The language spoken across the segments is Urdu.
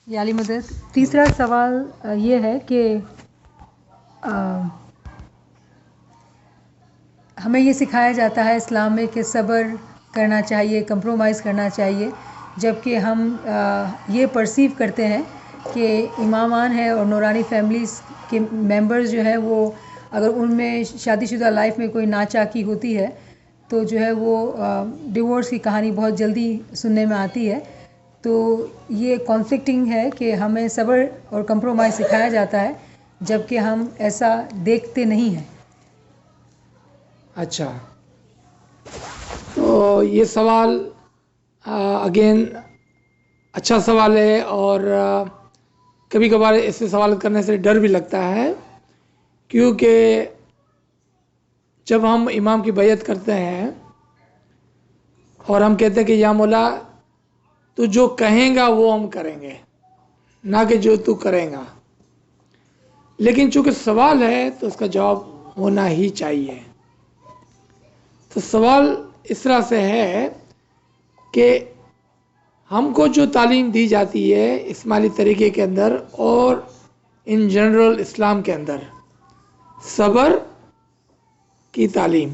یا علی مدد. تیسرا سوال یہ ہے کہ ہمیں یہ سکھایا جاتا ہے اسلام میں کہ صبر کرنا چاہیے، کمپرومائز کرنا چاہیے، جبکہ ہم یہ پرسیو کرتے ہیں کہ امامان ہیں اور نورانی فیملیز کے ممبرز جو ہیں وہ اگر ان میں شادی شدہ لائف میں کوئی ناچاکی ہوتی ہے تو جو ہے وہ ڈیورس کی کہانی بہت جلدی سننے میں آتی ہے. تو یہ کانفلکٹنگ ہے کہ ہمیں صبر اور کمپرومائز سکھایا جاتا ہے جبکہ ہم ایسا دیکھتے نہیں ہیں. اچھا، تو یہ سوال اگین اچھا سوال ہے، اور کبھی کبھار ایسے سوال کرنے سے ڈر بھی لگتا ہے، کیونکہ جب ہم امام کی بیعت کرتے ہیں اور ہم کہتے ہیں کہ یا مولا تو جو کہیں گا وہ ہم کریں گے، نہ کہ جو تو کریں گا، لیکن چونکہ سوال ہے تو اس کا جواب ہونا ہی چاہیے. تو سوال اس طرح سے ہے کہ ہم کو جو تعلیم دی جاتی ہے اسماعیلی طریقے کے اندر اور ان جنرل اسلام کے اندر، صبر کی تعلیم،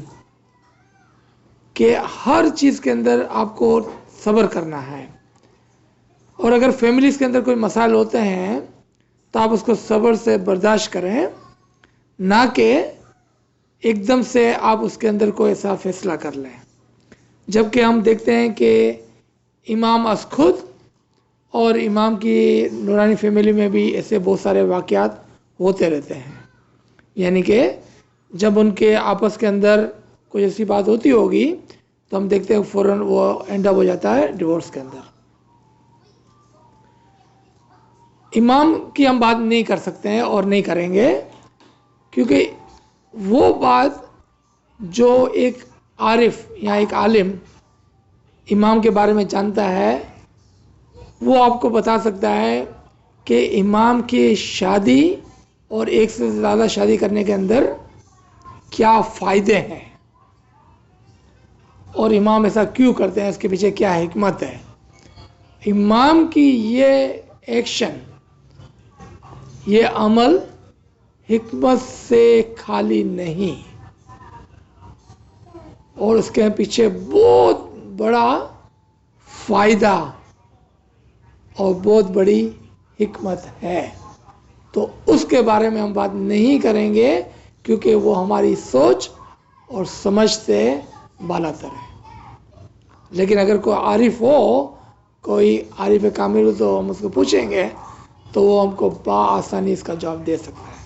کہ ہر چیز کے اندر آپ کو صبر کرنا ہے، اور اگر فیملیز کے اندر کوئی مسائل ہوتے ہیں تو آپ اس کو صبر سے برداشت کریں، نہ کہ ایک دم سے آپ اس کے اندر کوئی ایسا فیصلہ کر لیں. جبکہ ہم دیکھتے ہیں کہ امام از خود اور امام کی نورانی فیملی میں بھی ایسے بہت سارے واقعات ہوتے رہتے ہیں، یعنی کہ جب ان کے آپس کے اندر کوئی ایسی بات ہوتی ہوگی تو ہم دیکھتے ہیں فوراً وہ اینڈ اپ ہو جاتا ہے ڈیورس کے اندر. امام کی ہم بات نہیں کر سکتے ہیں اور نہیں کریں گے، کیونکہ وہ بات جو ایک عارف یا ایک عالم امام کے بارے میں جانتا ہے وہ آپ کو بتا سکتا ہے کہ امام کی شادی اور ایک سے زیادہ شادی کرنے کے اندر کیا فائدے ہیں، اور امام ایسا کیوں کرتے ہیں، اس کے پیچھے کیا حکمت ہے. امام کی یہ ایکشن، یہ عمل حکمت سے خالی نہیں، اور اس کے پیچھے بہت بڑا فائدہ اور بہت بڑی حکمت ہے. تو اس کے بارے میں ہم بات نہیں کریں گے کیونکہ وہ ہماری سوچ اور سمجھ سے بالاتر ہے. لیکن اگر کوئی عارف ہو، کوئی عارف کامل ہو تو ہم اس کو پوچھیں گے تو وہ ہم کو بآسانی اس کا جواب دے سکتا ہے.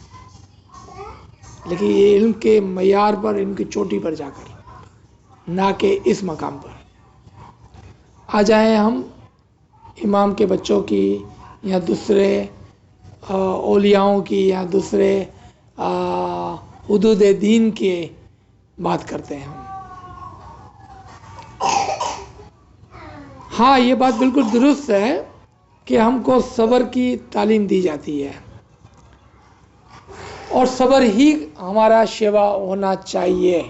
لیکن یہ علم کے معیار پر، علم کی چوٹی پر جا کر، نہ کہ اس مقام پر. آ جائیں ہم امام کے بچوں کی یا دوسرے اولیاؤں کی یا دوسرے حدود دین کی بات کرتے ہیں ہم. ہاں، یہ بات بالکل درست ہے کہ ہم کو صبر کی تعلیم دی جاتی ہے اور صبر ہی ہمارا شیوا ہونا چاہیے.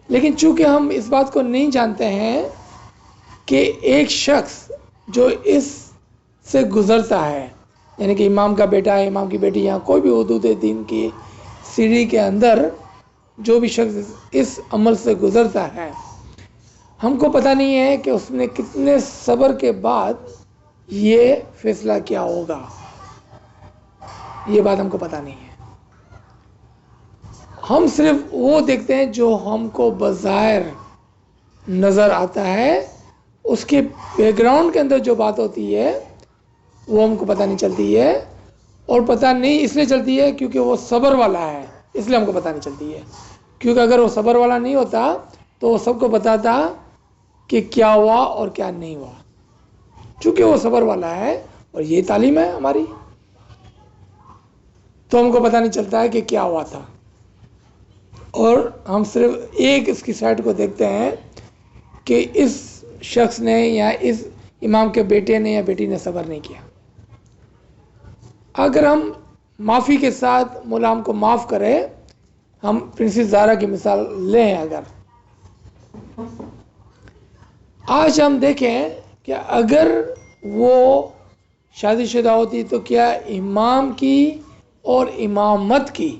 لیکن چونکہ ہم اس بات کو نہیں جانتے ہیں کہ ایک شخص جو اس سے گزرتا ہے، یعنی کہ امام کا بیٹا ہے، امام کی بیٹی، یا کوئی بھی حدود دین کی سیڑھی کے اندر جو بھی شخص اس عمل سے گزرتا ہے، ہم کو پتہ نہیں ہے کہ اس نے کتنے صبر کے بعد یہ فیصلہ کیا ہوگا. یہ بات ہم کو پتہ نہیں ہے. ہم صرف وہ دیکھتے ہیں جو ہم کو بظاہر نظر آتا ہے، اس کے بیک گراؤنڈ کے اندر جو بات ہوتی ہے وہ ہم کو پتہ نہیں چلتی ہے. اور پتہ نہیں اس لیے چلتی ہے کیونکہ وہ صبر والا ہے، اس لیے ہم کو پتہ نہیں چلتی ہے. کیونکہ اگر وہ صبر والا نہیں ہوتا تو وہ سب کو بتاتا کہ کیا ہوا اور کیا نہیں ہوا. چونکہ وہ صبر والا ہے اور یہ تعلیم ہے ہماری، تو ہم کو پتہ نہیں چلتا ہے کہ کیا ہوا تھا. اور ہم صرف ایک اس کی سائڈ کو دیکھتے ہیں کہ اس شخص نے یا اس امام کے بیٹے نے یا بیٹی نے صبر نہیں کیا. اگر ہم معافی کے ساتھ مولا ہم کو معاف کرے، ہم پرنسس زہرا کی مثال لیں، اگر آج ہم دیکھیں کہ اگر وہ شادی شدہ ہوتی تو کیا امام کی اور امامت کی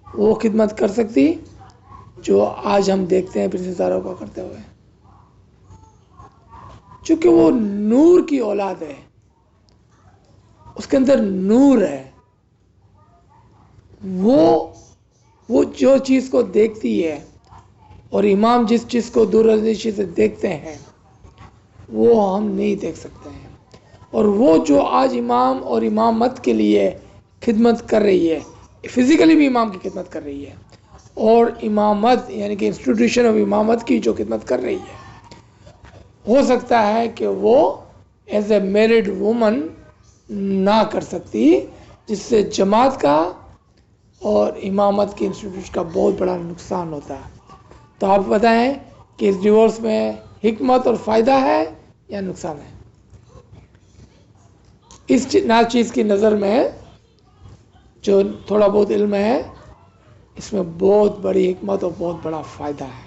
وہ خدمت کر سکتی جو آج ہم دیکھتے ہیں پرنسس زہرا کو کرتے ہوئے؟ چونکہ وہ نور کی اولاد ہے، اس کے اندر نور ہے، وہ جو چیز کو دیکھتی ہے اور امام جس چیز کو دور اندیشی سے دیکھتے ہیں وہ ہم نہیں دیکھ سکتے ہیں. اور وہ جو آج امام اور امامت کے لیے خدمت کر رہی ہے، فزیکلی بھی امام کی خدمت کر رہی ہے، اور امامت یعنی کہ انسٹیٹیوشن آف امامت کی جو خدمت کر رہی ہے، ہو سکتا ہے کہ وہ ایز اے میرڈ وومن نہ کر سکتی، جس سے جماعت کا اور امامت کی انسٹیٹیوشن کا بہت بڑا نقصان ہوتا ہے. تو آپ بتائیں کہ اس ڈیورس میں حکمت اور فائدہ ہے یا نقصان ہے؟ اس چیز کی نظر میں جو تھوڑا بہت علم ہے، اس میں بہت بڑی حکمت اور بہت بڑا فائدہ ہے،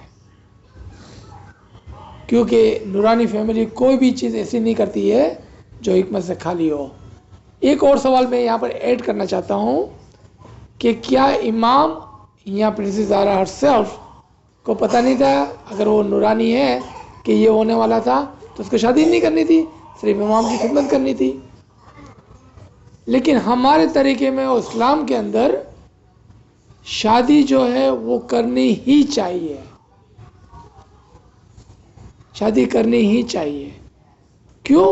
کیونکہ نورانی فیملی کوئی بھی چیز ایسی نہیں کرتی ہے جو حکمت سے خالی ہو. ایک اور سوال میں یہاں پر ایڈ کرنا چاہتا ہوں کہ کیا امام یا پرنسس زہرا ہر سیلف کو پتہ نہیں تھا اگر وہ نورانی ہے کہ یہ ہونے والا تھا تو اس کو شادی نہیں کرنی تھی، صرف امام کی خدمت کرنی تھی؟ لیکن ہمارے طریقے میں اور اسلام کے اندر شادی جو ہے وہ کرنی ہی چاہیے، شادی کرنی ہی چاہیے. کیوں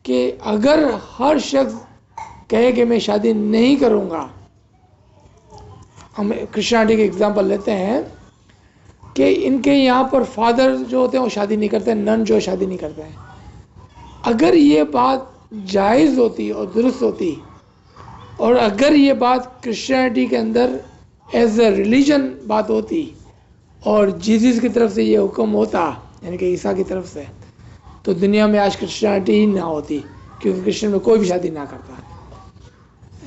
کہ اگر ہر شخص کہے کہ میں شادی نہیں کروں گا، ہم کرسچینٹی کے اگزامپل لیتے ہیں کہ ان کے یہاں پر فادر جو ہوتے ہیں وہ شادی نہیں کرتے، نن جو شادی نہیں کرتے ہیں. اگر یہ بات جائز ہوتی اور درست ہوتی، اور اگر یہ بات کرسچینٹی کے اندر ایز اے ریلیجن بات ہوتی اور جیزس کی طرف سے یہ حکم ہوتا یعنی کہ عیسیٰ کی طرف سے، تو دنیا میں آج کرسچینٹی ہی نہ ہوتی، کیونکہ کرسچن میں کوئی بھی شادی نہ کرتا.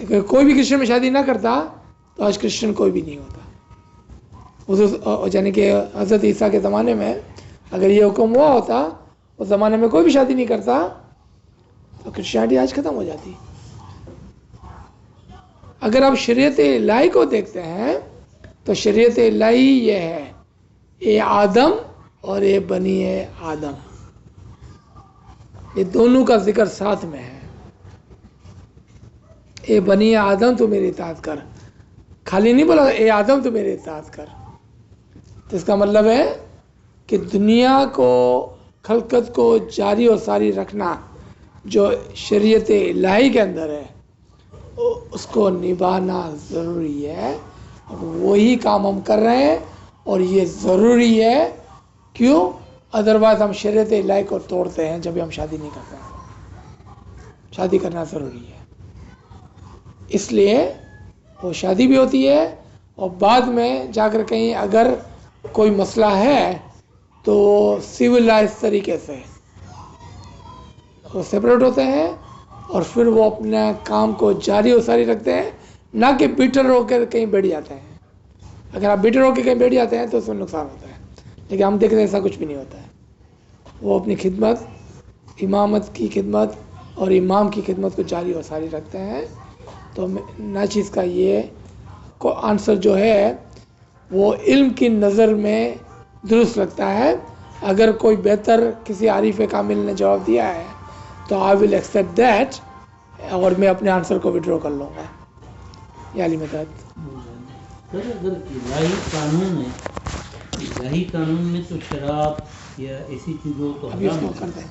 اگر کوئی بھی کرسچن میں شادی نہ کرتا تو آج کرسچن کوئی بھی نہیں ہوتا. یعنی کہ حضرت عیسیٰ کے زمانے میں اگر یہ حکم ہوا ہوتا، اس زمانے میں کوئی بھی شادی نہیں کرتا، تو کرسچینٹی آج ختم ہو جاتی. اگر آپ شریعت الہی کو دیکھتے ہیں تو شریعت الہی یہ ہے، اے آدم اور اے بنی آدم، یہ دونوں کا ذکر ساتھ میں ہے. اے بنی آدم تو میری اطاعت کر، خالی نہیں بولا اے آدم تو میری اطاعت کر. تو اس کا مطلب ہے کہ دنیا کو، خلقت کو جاری اور ساری رکھنا جو شریعت الہی کے اندر ہے اس کو نبھانا ضروری ہے، اور وہی کام ہم کر رہے ہیں، اور یہ ضروری ہے. کیوں؟ ادروائز ہم شریعت الہی کو توڑتے ہیں جب ہم شادی نہیں کرتے ہیں. شادی کرنا ضروری ہے، اس لیے وہ شادی بھی ہوتی ہے، اور بعد میں جا کر کہیں اگر کوئی مسئلہ ہے تو سیولائز طریقے سے وہ سپریٹ ہوتے ہیں، اور پھر وہ اپنا کام کو جاری و ساری رکھتے ہیں، نہ کہ بیٹر ہو کر کہیں بیٹھ جاتے ہیں. اگر آپ بیٹر ہو کے کہیں بیٹھ جاتے ہیں تو اس میں نقصان ہوتا ہے، لیکن ہم دیکھتے ہیں ایسا کچھ بھی نہیں ہوتا ہے. وہ اپنی خدمت، امامت کی خدمت اور امام کی خدمت کو جاری و ساری رکھتے ہیں. تو ناچیز کا یہ کو آنسر جو ہے وہ علم کی نظر میں درست لگتا ہے. اگر کوئی بہتر کسی عارف کامل نے جواب دیا ہے تو آئی ول ایکسیپٹ دیٹ، اور میں اپنے آنسر کو وڈرا کر لوں گا. یا علی مدد. سر اگر الہی قانون میں تو شراب یا ایسی چیزوں کو ابھی اس حرام کو کر دیں.